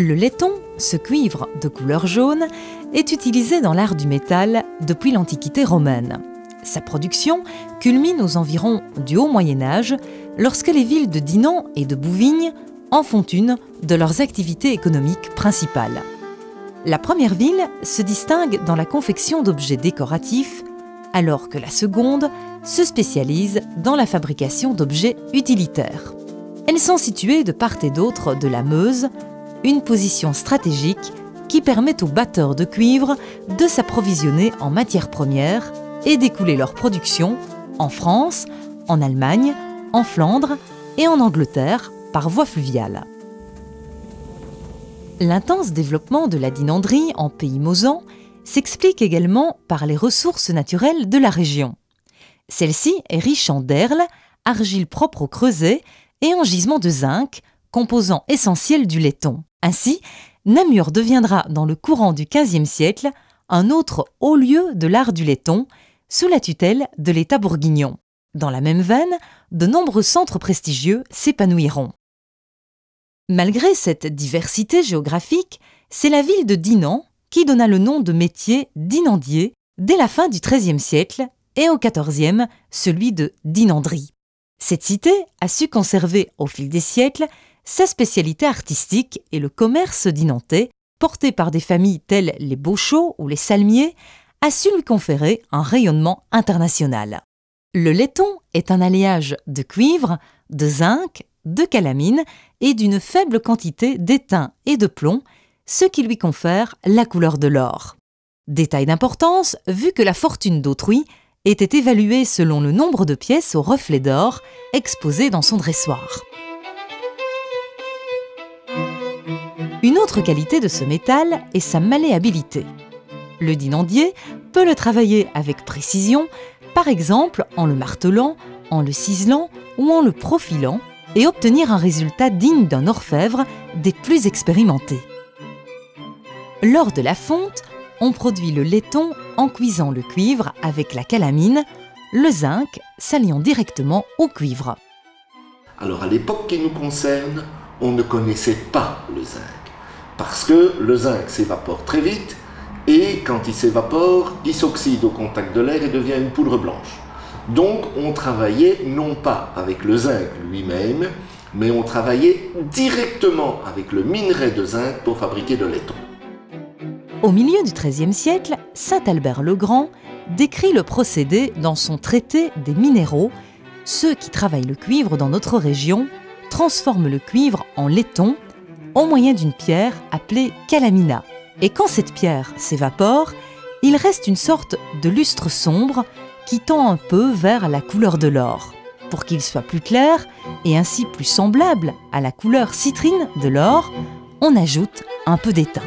Le laiton, ce cuivre de couleur jaune, est utilisé dans l'art du métal depuis l'Antiquité romaine. Sa production culmine aux environs du Haut Moyen-Âge, lorsque les villes de Dinan et de Bouvignes en font une de leurs activités économiques principales. La première ville se distingue dans la confection d'objets décoratifs, alors que la seconde se spécialise dans la fabrication d'objets utilitaires. Elles sont situées de part et d'autre de la Meuse, une position stratégique qui permet aux batteurs de cuivre de s'approvisionner en matières premières et d'écouler leur production en France, en Allemagne, en Flandre et en Angleterre par voie fluviale. L'intense développement de la dinanderie en pays mosans s'explique également par les ressources naturelles de la région. Celle-ci est riche en derles, argile propre au creuset et en gisements de zinc, composant essentiel du laiton. Ainsi, Namur deviendra dans le courant du XVe siècle un autre haut lieu de l'art du laiton, sous la tutelle de l'État bourguignon. Dans la même veine, de nombreux centres prestigieux s'épanouiront. Malgré cette diversité géographique, c'est la ville de Dinan qui donna le nom de métier dinandier dès la fin du XIIIe siècle et au XIVe celui de dinanderie. Cette cité a su conserver au fil des siècles sa spécialité artistique et le commerce dinantais, porté par des familles telles les Beauchaux ou les Salmiers, a su lui conférer un rayonnement international. Le laiton est un alliage de cuivre, de zinc, de calamine et d'une faible quantité d'étain et de plomb, ce qui lui confère la couleur de l'or. Détail d'importance, vu que la fortune d'autrui était évaluée selon le nombre de pièces au reflet d'or exposées dans son dressoir. Une autre qualité de ce métal est sa malléabilité. Le dinandier peut le travailler avec précision, par exemple en le martelant, en le ciselant ou en le profilant, et obtenir un résultat digne d'un orfèvre des plus expérimentés. Lors de la fonte, on produit le laiton en cuisant le cuivre avec la calamine, le zinc s'alliant directement au cuivre. Alors à l'époque qui nous concerne, on ne connaissait pas le zinc, parce que le zinc s'évapore très vite, et quand il s'évapore, il s'oxyde au contact de l'air et devient une poudre blanche. Donc on travaillait non pas avec le zinc lui-même, mais on travaillait directement avec le minerai de zinc pour fabriquer le laiton. Au milieu du XIIIe siècle, saint Albert le Grand décrit le procédé dans son traité des minéraux. Ceux qui travaillent le cuivre dans notre région transforment le cuivre en laiton au moyen d'une pierre appelée calamina. Et quand cette pierre s'évapore, il reste une sorte de lustre sombre qui tend un peu vers la couleur de l'or. Pour qu'il soit plus clair et ainsi plus semblable à la couleur citrine de l'or, on ajoute un peu d'étain.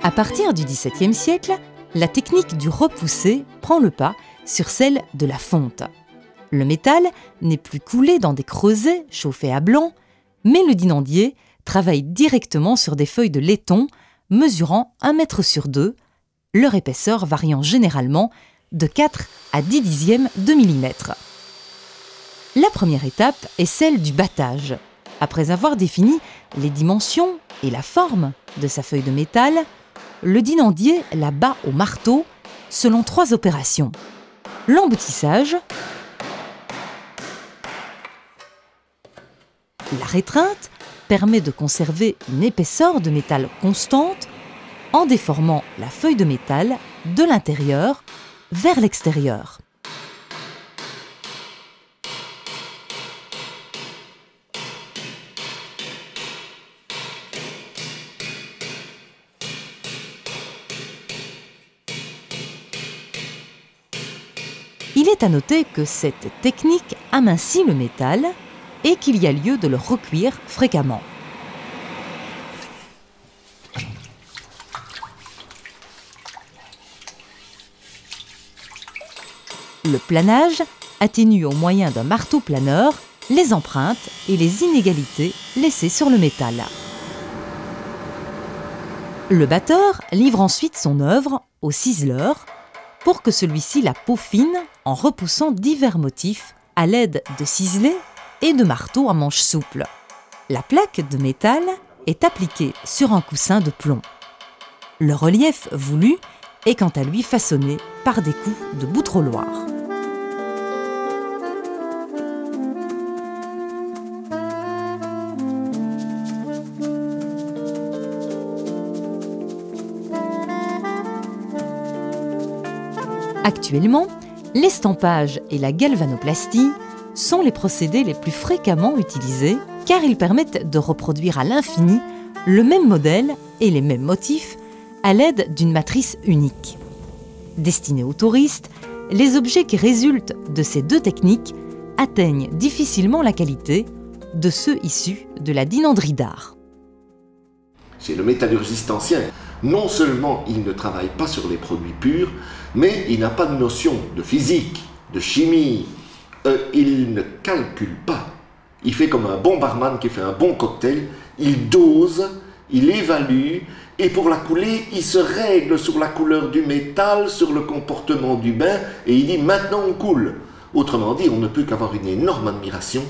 À partir du XVIIe siècle, la technique du repoussé prend le pas sur celle de la fonte. Le métal n'est plus coulé dans des creusets chauffés à blanc, mais le dinandier travaille directement sur des feuilles de laiton mesurant 1 mètre sur 2, leur épaisseur variant généralement de 4 à 10 dixièmes de millimètre. La première étape est celle du battage. Après avoir défini les dimensions et la forme de sa feuille de métal, le dinandier la bat au marteau selon 3 opérations. L'emboutissage, la rétreinte permet de conserver une épaisseur de métal constante en déformant la feuille de métal de l'intérieur vers l'extérieur. Il est à noter que cette technique amincit le métal et qu'il y a lieu de le recuire fréquemment. Le planage atténue au moyen d'un marteau planeur les empreintes et les inégalités laissées sur le métal. Le batteur livre ensuite son œuvre au ciseleur pour que celui-ci la peaufine en repoussant divers motifs à l'aide de ciselets et de marteaux à manches souples. La plaque de métal est appliquée sur un coussin de plomb. Le relief voulu est quant à lui façonné par des coups de boutroloir. Actuellement, l'estampage et la galvanoplastie sont les procédés les plus fréquemment utilisés car ils permettent de reproduire à l'infini le même modèle et les mêmes motifs à l'aide d'une matrice unique. Destinés aux touristes, les objets qui résultent de ces deux techniques atteignent difficilement la qualité de ceux issus de la dinanderie d'art. Chez le métallurgiste ancien, non seulement il ne travaille pas sur les produits purs, mais il n'a pas de notion de physique, de chimie. Il ne calcule pas. Il fait comme un bon barman qui fait un bon cocktail. Il dose, il évalue, et pour la coulée, il se règle sur la couleur du métal, sur le comportement du bain, et il dit maintenant on coule. Autrement dit, on ne peut qu'avoir une énorme admiration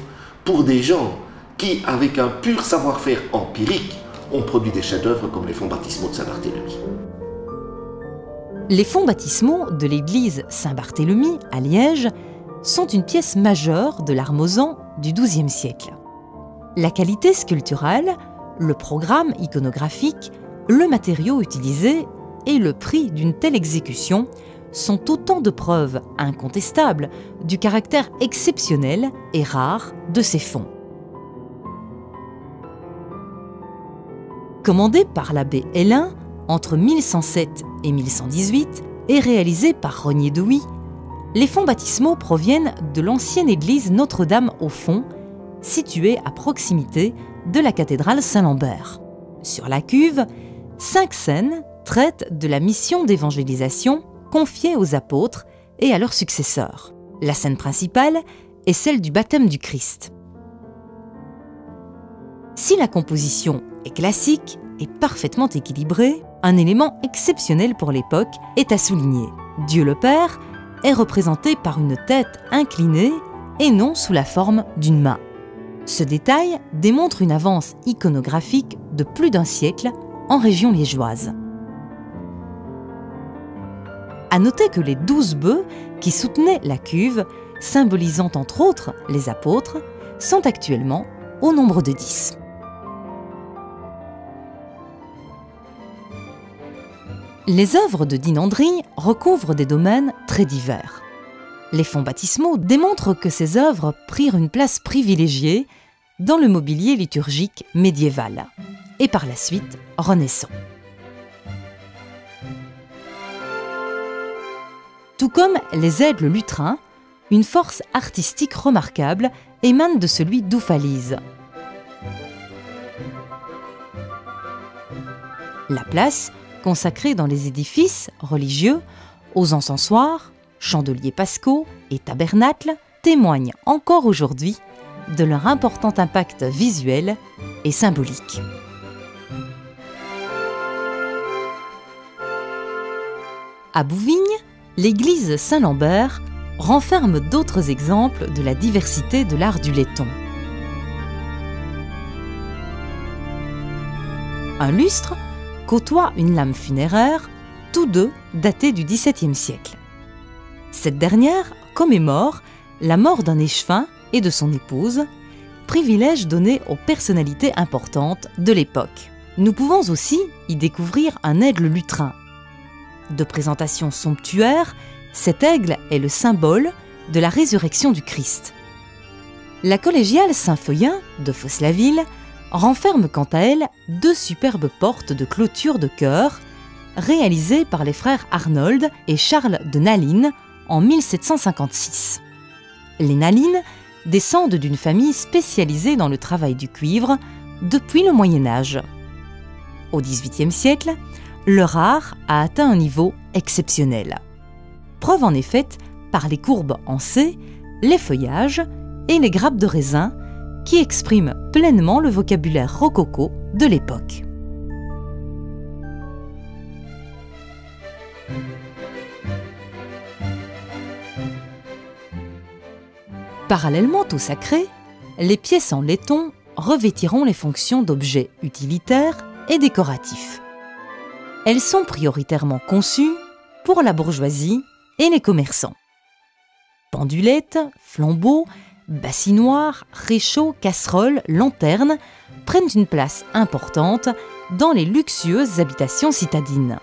pour des gens qui, avec un pur savoir-faire empirique, ont produit des chefs-d'œuvre comme les fonts baptismaux de Saint-Barthélemy. Les fonts baptismaux de l'église Saint-Barthélemy à Liège sont une pièce majeure de l'art mosan du XIIe siècle. La qualité sculpturale, le programme iconographique, le matériau utilisé et le prix d'une telle exécution sont autant de preuves incontestables du caractère exceptionnel et rare de ces fonds. Commandé par l'abbé Hellin entre 1107 et 1118 et réalisé par Rognier de Huy, les fonds baptismaux proviennent de l'ancienne église Notre-Dame au Fond, située à proximité de la cathédrale Saint-Lambert. Sur la cuve, 5 scènes traitent de la mission d'évangélisation confiée aux apôtres et à leurs successeurs. La scène principale est celle du baptême du Christ. Si la composition est classique et parfaitement équilibrée, un élément exceptionnel pour l'époque est à souligner. Dieu le Père est représenté par une tête inclinée et non sous la forme d'une main. Ce détail démontre une avance iconographique de plus d'un siècle en région liégeoise. À noter que les 12 bœufs qui soutenaient la cuve, symbolisant entre autres les apôtres, sont actuellement au nombre de 10. Les œuvres de dinanderie recouvrent des domaines très divers. Les fonds baptismaux démontrent que ces œuvres prirent une place privilégiée dans le mobilier liturgique médiéval et par la suite renaissant. Tout comme les aigles lutrins, une force artistique remarquable émane de celui d'Oufalise. La place, consacrée dans les édifices religieux, aux encensoirs, chandeliers pascaux et tabernacles, témoigne encore aujourd'hui de leur important impact visuel et symbolique. À Bouvigne, l'église Saint-Lambert renferme d'autres exemples de la diversité de l'art du laiton. Un lustre côtoie une lame funéraire, tous deux datés du XVIIe siècle. Cette dernière commémore la mort d'un échevin et de son épouse, privilège donné aux personnalités importantes de l'époque. Nous pouvons aussi y découvrir un aigle lutrin. De présentation somptuaire, cet aigle est le symbole de la résurrection du Christ. La collégiale Saint-Feuillin de Fos-la-Ville renferme quant à elle 2 superbes portes de clôture de chœur réalisées par les frères Arnold et Charles de Nalines en 1756. Les Nalines descendent d'une famille spécialisée dans le travail du cuivre depuis le Moyen Âge. Au XVIIIe siècle, leur art a atteint un niveau exceptionnel. Preuve en est faite par les courbes en C, les feuillages et les grappes de raisin qui expriment pleinement le vocabulaire rococo de l'époque. Parallèlement au sacré, les pièces en laiton revêtiront les fonctions d'objets utilitaires et décoratifs. Elles sont prioritairement conçues pour la bourgeoisie et les commerçants. Pendulettes, flambeaux, bassinoires, réchauds, casseroles, lanternes prennent une place importante dans les luxueuses habitations citadines.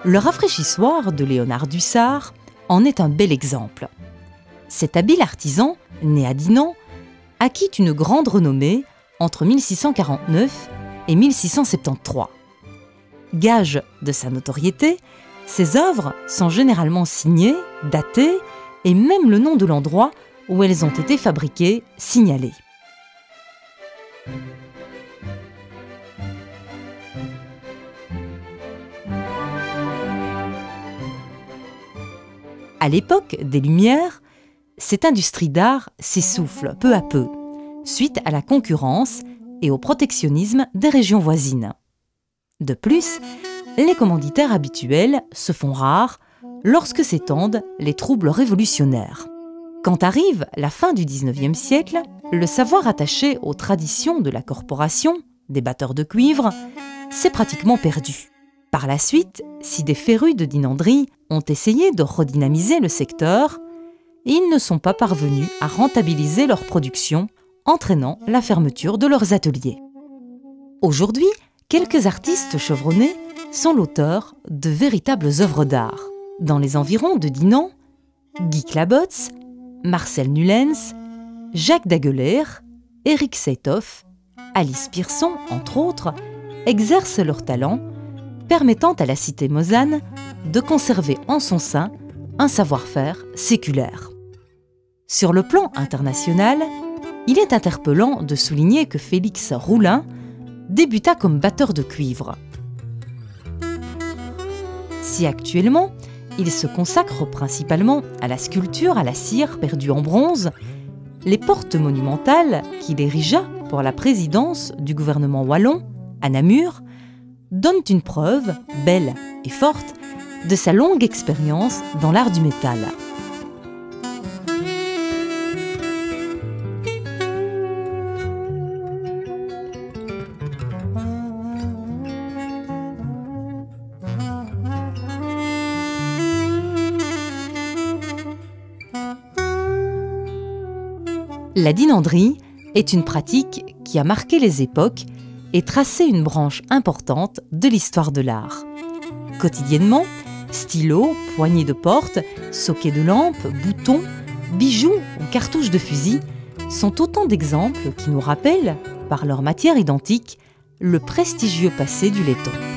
Le rafraîchissoir de Léonard Dussart en est un bel exemple. Cet habile artisan, né à Dinan, acquit une grande renommée entre 1649 et 1673. Gage de sa notoriété, ses œuvres sont généralement signées, datées et même le nom de l'endroit où elles ont été fabriquées signalé. À l'époque des Lumières, cette industrie d'art s'essouffle peu à peu, suite à la concurrence et au protectionnisme des régions voisines. De plus, les commanditaires habituels se font rares lorsque s'étendent les troubles révolutionnaires. Quand arrive la fin du XIXe siècle, le savoir attaché aux traditions de la corporation, des batteurs de cuivre, s'est pratiquement perdu. Par la suite, si des férus de dinanderie ont essayé de redynamiser le secteur, ils ne sont pas parvenus à rentabiliser leur production, entraînant la fermeture de leurs ateliers. Aujourd'hui, quelques artistes chevronnés sont l'auteur de véritables œuvres d'art. Dans les environs de Dinan, Guy Clabotz, Marcel Nullens, Jacques Dagueler, Éric Seytoff, Alice Pierson, entre autres, exercent leur talent, permettant à la cité mosane de conserver en son sein un savoir-faire séculaire. Sur le plan international, il est interpellant de souligner que Félix Roulin débuta comme batteur de cuivre. Si actuellement, il se consacre principalement à la sculpture à la cire perdue en bronze, les portes monumentales qu'il érigea pour la présidence du gouvernement wallon, à Namur, donnent une preuve, belle et forte, de sa longue expérience dans l'art du métal. La dinanderie est une pratique qui a marqué les époques et tracé une branche importante de l'histoire de l'art. Quotidiennement, stylos, poignées de porte, sockets de lampes, boutons, bijoux ou cartouches de fusil sont autant d'exemples qui nous rappellent, par leur matière identique, le prestigieux passé du laiton.